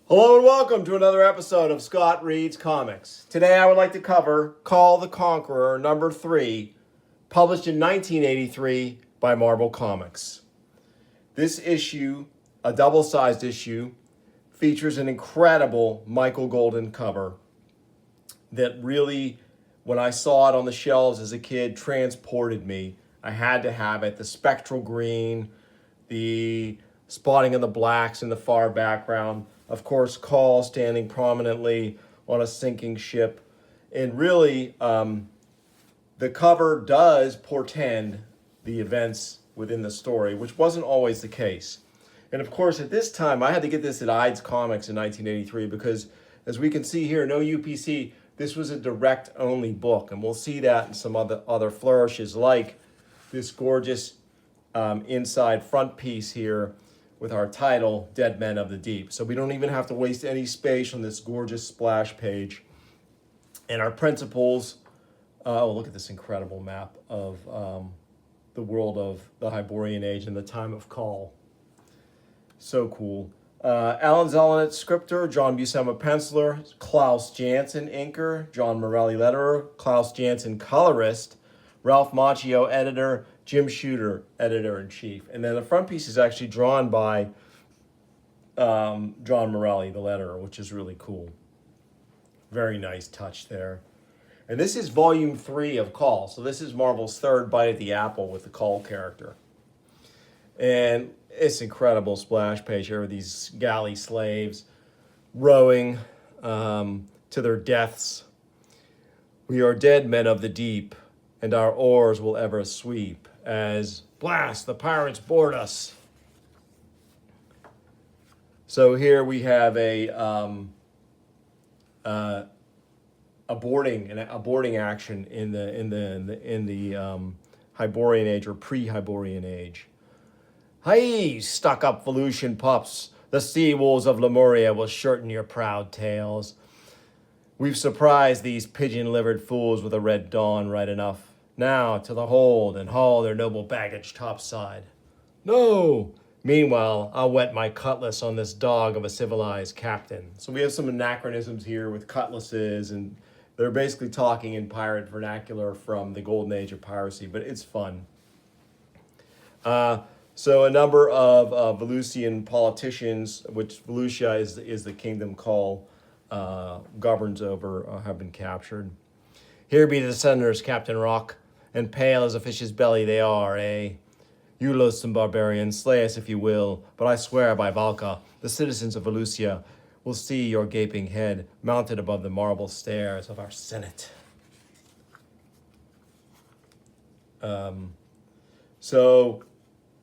Hello and welcome to another episode of Scott Reads Comics. Today I would like to cover Kull the Conqueror number 3, published in 1983 by Marvel Comics. This issue, a double-sized issue, features an incredible Michael Golden cover that really, when I saw it on the shelves as a kid, transported me. I had to have it. The spectral green, the spotting of the blacks in the far background. Of course, Kull standing prominently on a sinking ship. And really, the cover does portend the events within the story, which wasn't always the case. And of course, at this time, I had to get this at Ides Comics in 1983 because, as we can see here, no UPC, this was a direct-only book. And we'll see that in some other flourishes, like this gorgeous inside front piece here with our title, Dead Men of the Deep. So we don't even have to waste any space on this gorgeous splash page. And our principles, look at this incredible map of the world of the Hyborian Age and the time of Kull. So cool. Alan Zelenet, scripter, John Buscema, penciler, Klaus Janson, inker, John Morelli, letterer, Klaus Janson, colorist, Ralph Macchio, editor, Jim Shooter, editor-in-chief. And then the front piece is actually drawn by John Morelli, the letterer, which is really cool. Very nice touch there. And this is volume 3 of Kull. So this is Marvel's third bite at the apple with the Kull character. And it's incredible splash page here with these galley slaves rowing to their deaths. We are dead men of the deep, and our oars will ever sweep as blast, the pirates board us. So here we have a boarding action in the Hyborian Age or pre-Hyborian Age. Hey, stuck-up Volusian pups! The sea wolves of Lemuria will shorten your proud tails. We've surprised these pigeon-livered fools with a red dawn right enough. Now to the hold and haul their noble baggage topside. No! Meanwhile, I'll whet my cutlass on this dog of a civilized captain. So we have some anachronisms here with cutlasses, and they're basically talking in pirate vernacular from the golden age of piracy, but it's fun. So a number of Volusian politicians, which Volusia is the kingdom Kull governs over, have been captured. Here be the senators, Captain Rock, and pale as a fish's belly they are, eh? You loathsome barbarians, slay us if you will, but I swear by Valka, the citizens of Volusia will see your gaping head mounted above the marble stairs of our Senate. So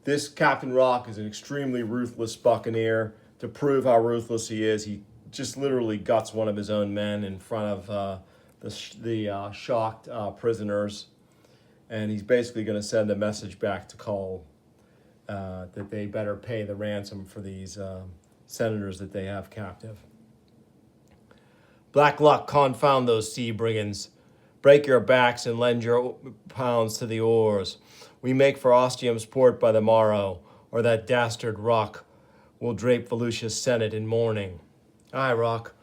this Captain Rock is an extremely ruthless buccaneer. To prove how ruthless he is, he just literally guts one of his own men in front of the shocked prisoners. And he's basically going to send a message back to Kull that they better pay the ransom for these senators that they have captive. Black luck confound those sea brigands. Break your backs and lend your pounds to the oars. We make for Ostium's port by the morrow, or that dastard Rock will drape Volusia's senate in mourning. Aye, Rock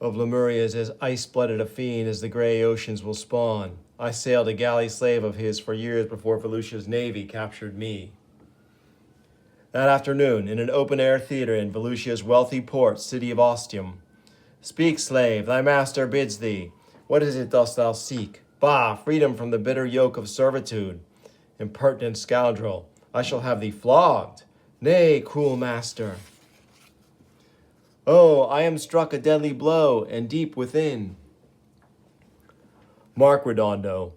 of Lemuria is as ice-blooded a fiend as the gray oceans will spawn. I sailed a galley slave of his for years before Volusia's navy captured me. That afternoon, in an open-air theater in Volusia's wealthy port, city of Ostium. Speak, slave, thy master bids thee. What is it dost thou seek? Bah, freedom from the bitter yoke of servitude. Impertinent scoundrel, I shall have thee flogged. Nay, cruel master. Oh, I am struck a deadly blow, and deep within. Mark Redondo.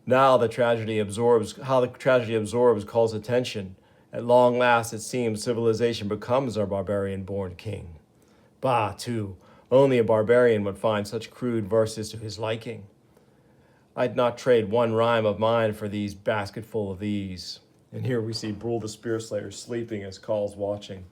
Now the tragedy absorbs Kull's attention. At long last, it seems, civilization becomes our barbarian-born king. Bah, too, only a barbarian would find such crude verses to his liking. I'd not trade one rhyme of mine for these basketful of these. And here we see Brule the Spear Slayer sleeping as Kull's watching.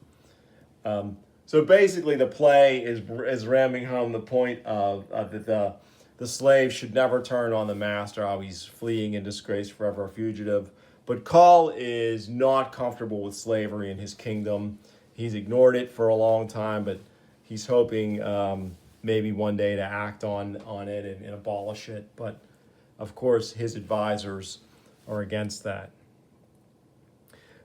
So basically the play is ramming home the point of that the slave should never turn on the master, how he's fleeing in disgrace, forever a fugitive. But Kull is not comfortable with slavery in his kingdom. He's ignored it for a long time, but He's hoping maybe one day to act on it and abolish it. But of course, his advisors are against that.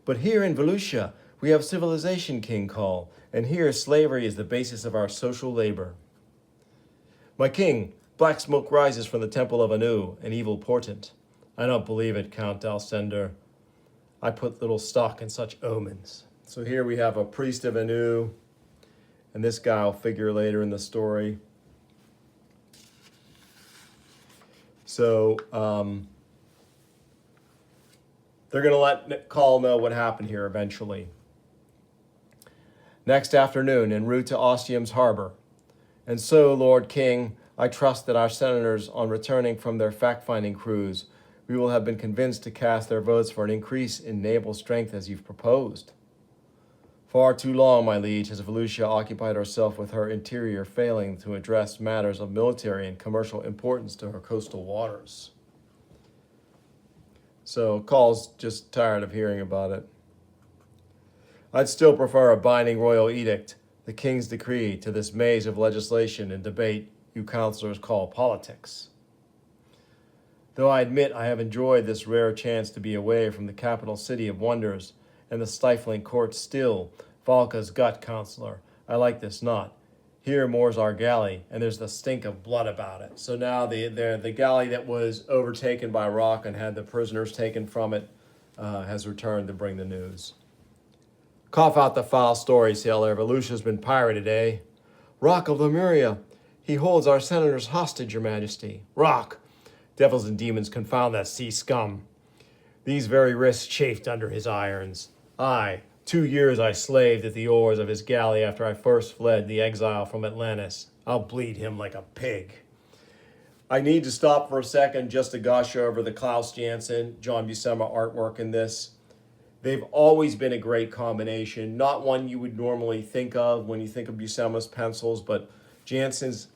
But here in Volusia, we have civilization, King Kull, and here slavery is the basis of our social labor. My king, black smoke rises from the temple of Anu, an evil portent. I don't believe it, Count Alcindor. I put little stock in such omens. So here we have a priest of Anu, and this guy will figure later in the story. So they're going to let Kull know what happened here eventually. Next afternoon, en route to Ostium's harbor. And so, Lord King, I trust that our senators, on returning from their fact-finding cruise, we will have been convinced to cast their votes for an increase in naval strength as you've proposed. Far too long, my liege, has Volusia occupied herself with her interior, failing to address matters of military and commercial importance to her coastal waters. So Kull's just tired of hearing about it. I'd still prefer a binding royal edict, the king's decree, to this maze of legislation and debate you counselors call politics. Though I admit I have enjoyed this rare chance to be away from the capital city of wonders and the stifling court still, Valka's gut, counselor, I like this not. Here moors our galley, and there's the stink of blood about it. So now the galley that was overtaken by Rock and had the prisoners taken from it has returned to bring the news. Cough out the foul story, sailor. Volusia's been pirated, eh? Rock of Lemuria. He holds our senators hostage, your majesty. Rock! Devils and demons confound that sea scum. These very wrists chafed under his irons. Aye, 2 years I slaved at the oars of his galley after I first fled the exile from Atlantis. I'll bleed him like a pig. I need to stop for a second just to gush over the Klaus Janson, John Buscema artwork in this. They've always been a great combination. Not one you would normally think of when you think of Buscema's pencils, but Janson's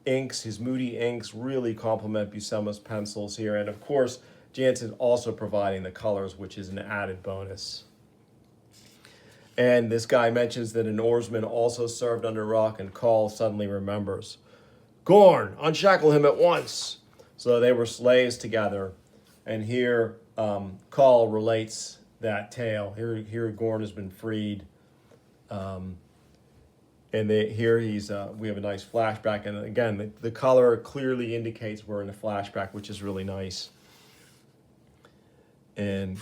inks, his moody inks, really complement Buscema's pencils here. And of course, Janson also providing the colors, which is an added bonus. And this guy mentions that an oarsman also served under Rock, and Kull suddenly remembers. Gorn, unshackle him at once. So they were slaves together. And here Kull relates that tale. Here Gorn has been freed. And here we have a nice flashback. And again, the color clearly indicates we're in a flashback, which is really nice. And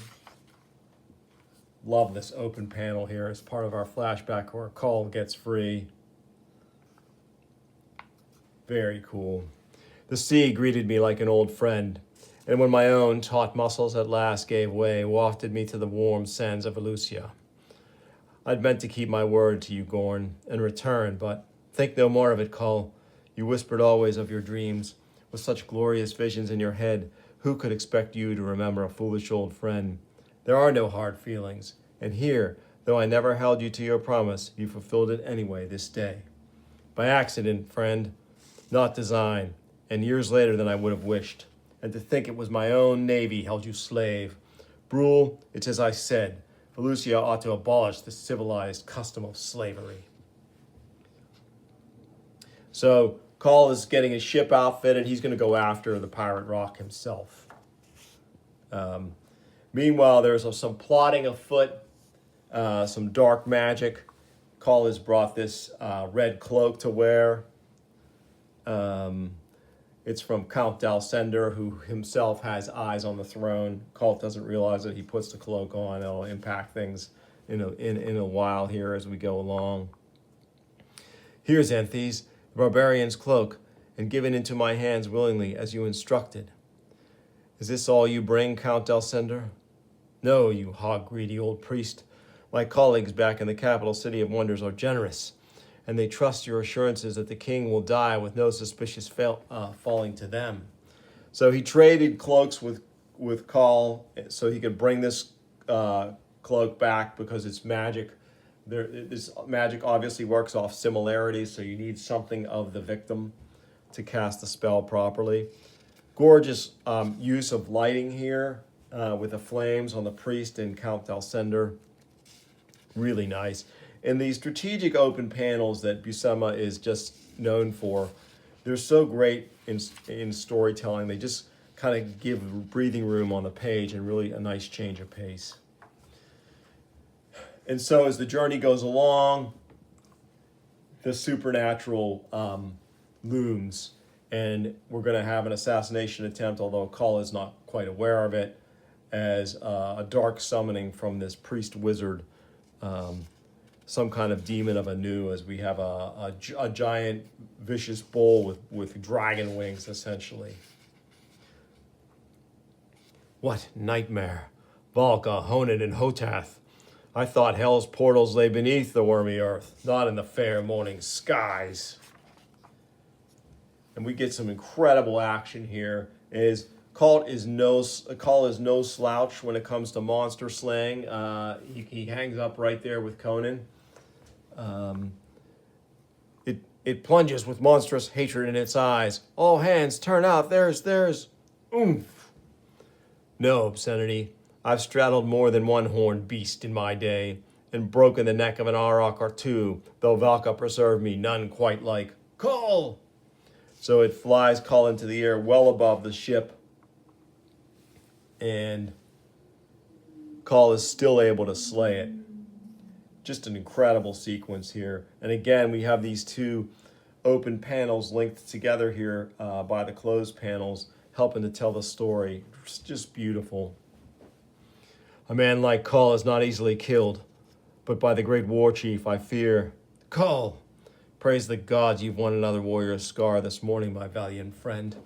love this open panel here as part of our flashback where Kull gets free. Very cool. The sea greeted me like an old friend, and when my own taut muscles at last gave way, wafted me to the warm sands of Volusia. I'd meant to keep my word to you, Gorn, and return, but think no more of it, Kull. You whispered always of your dreams. With such glorious visions in your head, who could expect you to remember a foolish old friend? There are no hard feelings, and here, though I never held you to your promise, you fulfilled it anyway this day. By accident, friend, not design, and years later than I would have wished. And to think it was my own navy held you slave. Brule, it's as I said. Volusia ought to abolish the civilized custom of slavery. So Kull is getting his ship outfitted. He's going to go after the pirate Rock himself. Meanwhile, there's some plotting afoot, some dark magic. Kull has brought this red cloak to wear. It's from Count Dalcender, who himself has eyes on the throne. Kull doesn't realize that he puts the cloak on. It'll impact things in a while here as we go along. Here's Anthes, the barbarian's cloak, and given into my hands willingly as you instructed. Is this all you bring, Count Dalcender? No, you hog-greedy old priest. My colleagues back in the capital city of wonders are generous, and they trust your assurances that the king will die with no suspicious falling to them. So he traded cloaks with Kull so he could bring this cloak back because it's magic. This magic obviously works off similarities, so you need something of the victim to cast the spell properly. Gorgeous use of lighting here with the flames on the priest and Count Dalcender. Really nice. And these strategic open panels that Buscema is just known for, they're so great in storytelling. They just kind of give breathing room on the page and really a nice change of pace. And so as the journey goes along, the supernatural looms, and we're going to have an assassination attempt, although Kull is not quite aware of it, as a dark summoning from this priest wizard, some kind of demon of Anu, as we have a giant vicious bull with dragon wings, essentially. What nightmare! Valka, Honan, and Hotath. I thought hell's portals lay beneath the wormy earth, not in the fair morning skies. And we get some incredible action here. Kull is no slouch when it comes to monster slaying. He hangs up right there with Conan. It plunges with monstrous hatred in its eyes. All hands, turn out. There's oomph. No obscenity. I've straddled more than one horned beast in my day, and broken the neck of an auroch or two, though Valka preserved me, none quite like Kull. So it flies Kull into the air well above the ship, and Kull is still able to slay it. Just an incredible sequence here. And again, we have these two open panels linked together here by the closed panels, helping to tell the story. It's just beautiful. A man like Kull is not easily killed, but by the great war chief I fear. Kull, praise the gods you've won another warrior's scar this morning, my valiant friend.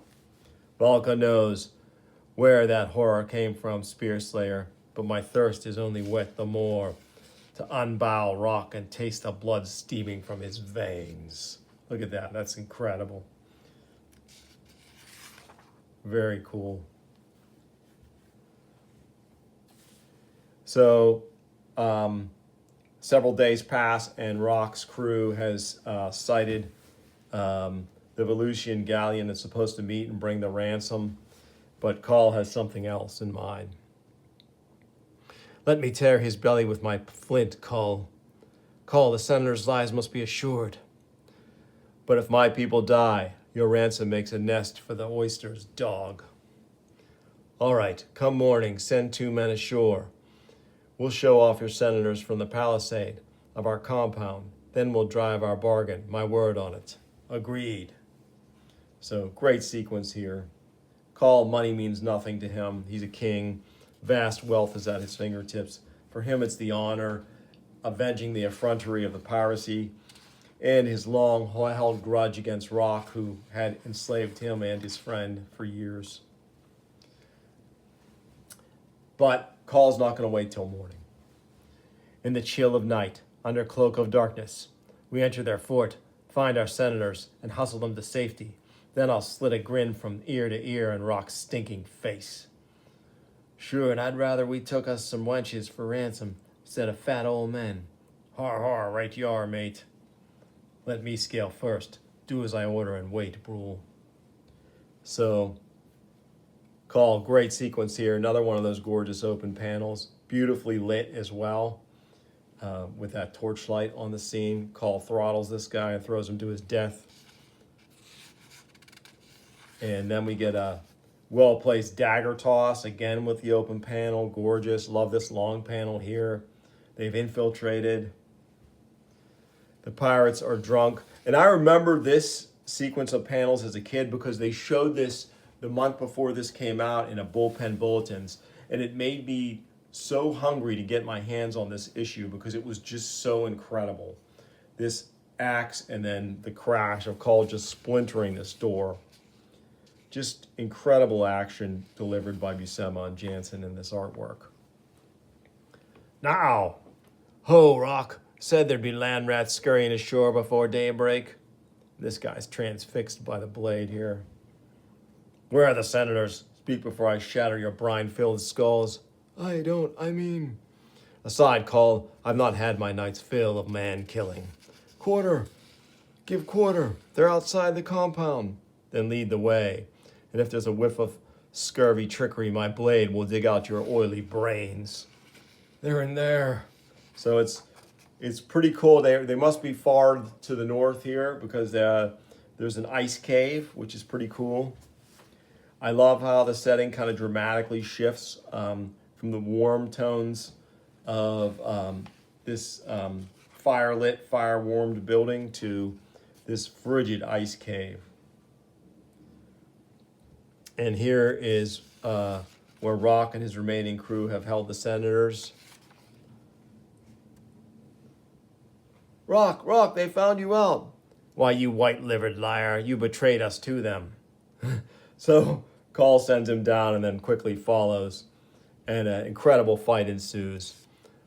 Valka knows where that horror came from, Spear Slayer, but my thirst is only whet the more to unbow rock and taste the blood steaming from his veins. Look at that, that's incredible. Very cool. So, several days pass, and Rock's crew has sighted the Volusian galleon that's supposed to meet and bring the ransom, but Kull has something else in mind. Let me tear his belly with my flint, Kull. Kull, the senator's lives must be assured. But if my people die, your ransom makes a nest for the oyster's dog. All right, come morning, send 2 men ashore. We'll show off your senators from the palisade of our compound. Then we'll drive our bargain, my word on it. Agreed. So great sequence here. Kull, money means nothing to him. He's a king. Vast wealth is at his fingertips. For him, it's the honor, avenging the effrontery of the piracy, and his long-held grudge against Rock, who had enslaved him and his friend for years. But Kull's not going to wait till morning. In the chill of night, under cloak of darkness, we enter their fort, find our senators, and hustle them to safety. Then I'll slit a grin from ear to ear in Rock's stinking face. Sure, and I'd rather we took us some wenches for ransom instead of fat old men. Har har, right you are, mate. Let me scale first. Do as I order and wait, Brule. So, Kull, great sequence here. Another one of those gorgeous open panels. Beautifully lit as well, with that torchlight on the scene. Kull throttles this guy and throws him to his death. And then we get a well-placed dagger toss, again with the open panel. Gorgeous. Love this long panel here. They've infiltrated. The pirates are drunk. And I remember this sequence of panels as a kid because they showed this the month before this came out in a bullpen bulletins. And it made me so hungry to get my hands on this issue because it was just so incredible. This axe and then the crash of Kull just splintering this door. Just incredible action delivered by Buscema and Jansen in this artwork. Now, ho, Rock, said there'd be land rats scurrying ashore before daybreak. This guy's transfixed by the blade here. Where are the senators? Speak before I shatter your brine-filled skulls. I mean... Aside, Kull, I've not had my night's fill of man-killing. Quarter! Give quarter! They're outside the compound. Then lead the way. And if there's a whiff of scurvy trickery, my blade will dig out your oily brains. They're in there. So it's It's pretty cool. They must be far to the north here because there's an ice cave, which is pretty cool. I love how the setting kind of dramatically shifts from the warm tones of this fire-lit, fire-warmed building to this frigid ice cave. And here is where Rock and his remaining crew have held the senators. Rock, they found you out. Why, you white-livered liar, you betrayed us to them. So Kull sends him down and then quickly follows, and an incredible fight ensues.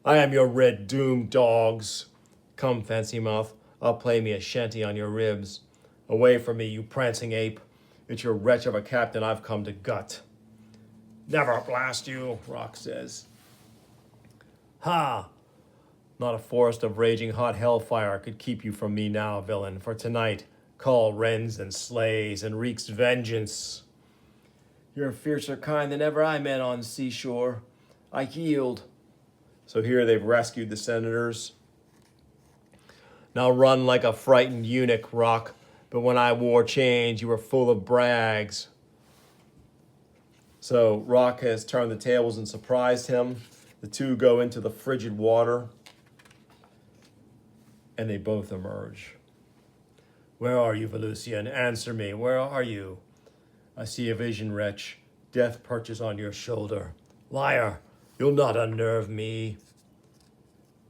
I am your red doom, dogs. Come, Fancy Mouth, I'll play me a shanty on your ribs. Away from me, you prancing ape. It's your wretch of a captain I've come to gut. Never blast you, Rock says. Ha! Not a forest of raging hot hellfire could keep you from me now, villain, for tonight Kull rends and slays and wreaks vengeance. You're a fiercer kind than ever I met on seashore. I yield. So here they've rescued the senators. Now run like a frightened eunuch, Rock, but when I wore chains, you were full of brags. So Rock has turned the tables and surprised him. The two go into the frigid water, and they both emerge. Where are you, Volusian? Answer me. Where are you? I see a vision, wretch. Death perches on your shoulder. Liar, you'll not unnerve me.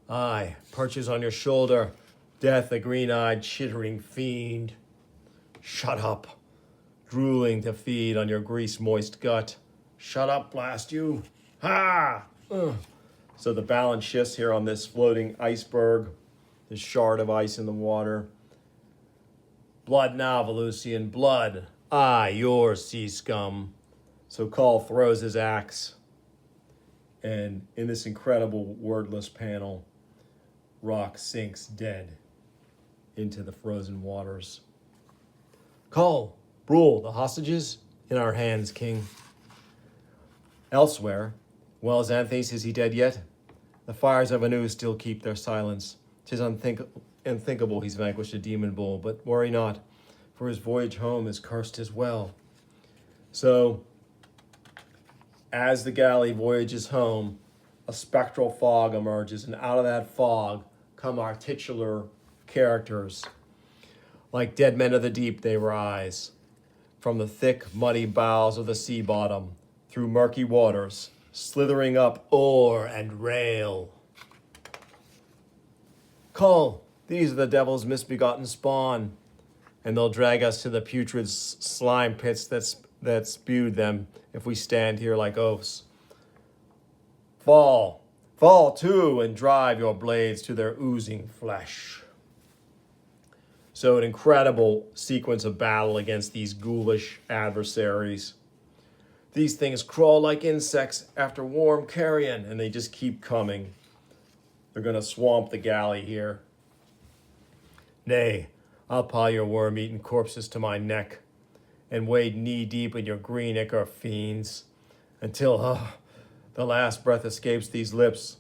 Aye, perches on your shoulder. Death, the green-eyed, chittering fiend. Shut up. Drooling to feed on your grease-moist gut. Shut up, blast you. Ha! So the balance shifts here on this floating iceberg. This shard of ice in the water. Blood now, Volusian, blood. Aye, yours, sea scum. So Kull throws his axe. And in this incredible wordless panel, Rock sinks dead into the frozen waters. Kull, Brule, the hostages, in our hands, King. Elsewhere, well, Xanthes, is he dead yet? The fires of Anu still keep their silence. 'Tis unthinkable he's vanquished a demon bull, but worry not, for his voyage home is cursed as well. So, as the galley voyages home, a spectral fog emerges, and out of that fog come our titular characters. Like dead men of the deep, they rise from the thick, muddy bowels of the sea bottom, through murky waters, slithering up oar and rail. Kull, these are the devil's misbegotten spawn, and they'll drag us to the putrid slime pits that spewed them if we stand here like oafs. Fall too, and drive your blades to their oozing flesh. So an incredible sequence of battle against these ghoulish adversaries. These things crawl like insects after warm carrion, and they just keep coming. They're going to swamp the galley here. Nay, I'll pile your worm-eaten corpses to my neck and wade knee-deep in your green ichor fiends until the last breath escapes these lips.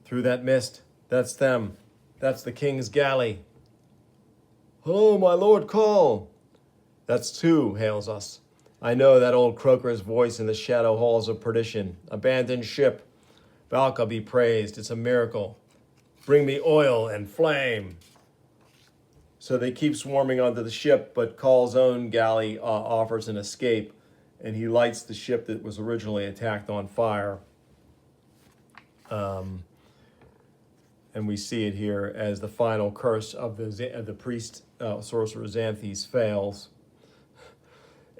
Through that mist, that's them. That's the king's galley. Hello, my lord Kull. That's two, hails us. I know that old croaker's voice in the shadow halls of perdition. Abandoned ship. Valka be praised, it's a miracle. Bring me oil and flame. So they keep swarming onto the ship, but Kull's own galley offers an escape, and he lights the ship that was originally attacked on fire. And we see it here as the final curse of the priest, sorcerer Xanthes fails.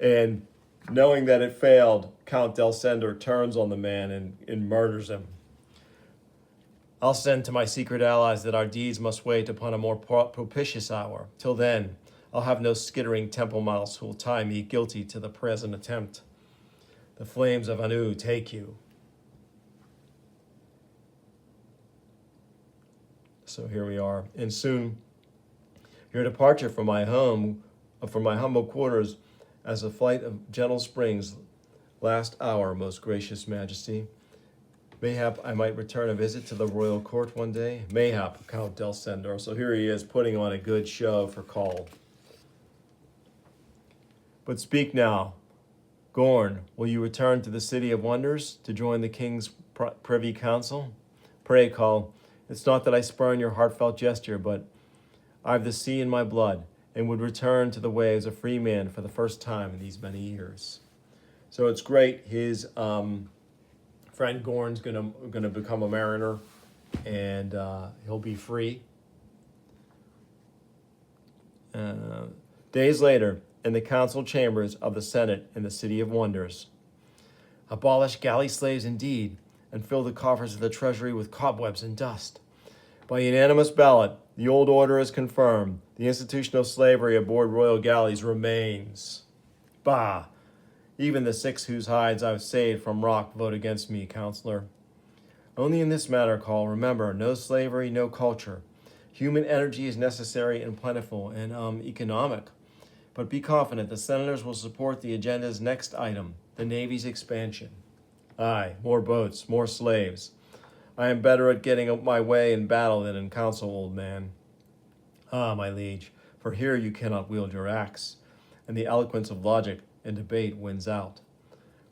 And knowing that it failed, Count Delsender turns on the man and murders him. I'll send to my secret allies that our deeds must wait upon a more propitious hour. Till then, I'll have no skittering temple mouse who'll tie me guilty to the present attempt. The flames of Anu take you. So here we are. And soon, your departure from my home, from my humble quarters, as a flight of gentle springs, last hour, most gracious majesty. Mayhap I might return a visit to the royal court one day. Mayhap, Count Delsendor. So here he is putting on a good show for Kull. But speak now. Gorn, will you return to the City of Wonders to join the King's Privy Council? Pray, Kull. It's not that I spurn your heartfelt gesture, but I've the sea in my blood and would return to the waves a free man for the first time in these many years. So it's great. His friend Gorn's gonna become a mariner, and he'll be free. Days later, in the council chambers of the Senate in the City of Wonders. Abolish galley slaves indeed, and fill the coffers of the treasury with cobwebs and dust. By unanimous ballot, the old order is confirmed. The institution of slavery aboard royal galleys remains. Bah! Even the 6 whose hides I've saved from rock vote against me, counselor. Only in this matter, Kull, remember, no slavery, no culture. Human energy is necessary and plentiful and economic. But be confident the senators will support the agenda's next item, the Navy's expansion. Aye, more boats, more slaves. I am better at getting my way in battle than in council, old man. Ah, my liege, for here you cannot wield your axe, and the eloquence of logic and debate wins out.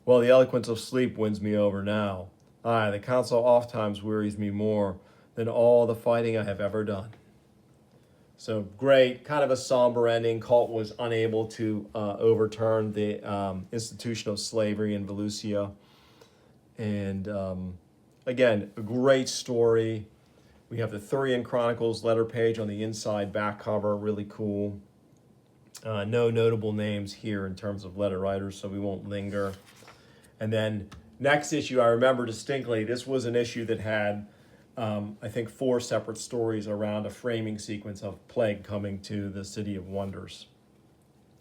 Well, the eloquence of sleep wins me over now. Aye, the council ofttimes wearies me more than all the fighting I have ever done. So great, kind of a somber ending. Colt was unable to overturn the institution of slavery in Volusia. And again, a great story. We have the Thurian Chronicles letter page on the inside back cover, really cool. No notable names here in terms of letter writers, so we won't linger. And then next issue, I remember distinctly, this was an issue that had I think 4 separate stories around a framing sequence of plague coming to the City of Wonders.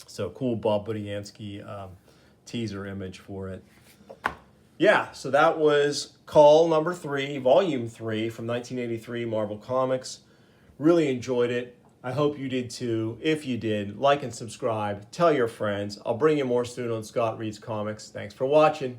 So cool Bob Budiansky teaser image for it. Yeah, so that was Kull number 3, volume 3 from 1983 Marvel Comics. Really enjoyed it. I hope you did too. If you did, like and subscribe. Tell your friends. I'll bring you more soon on Scott Reads Comics. Thanks for watching.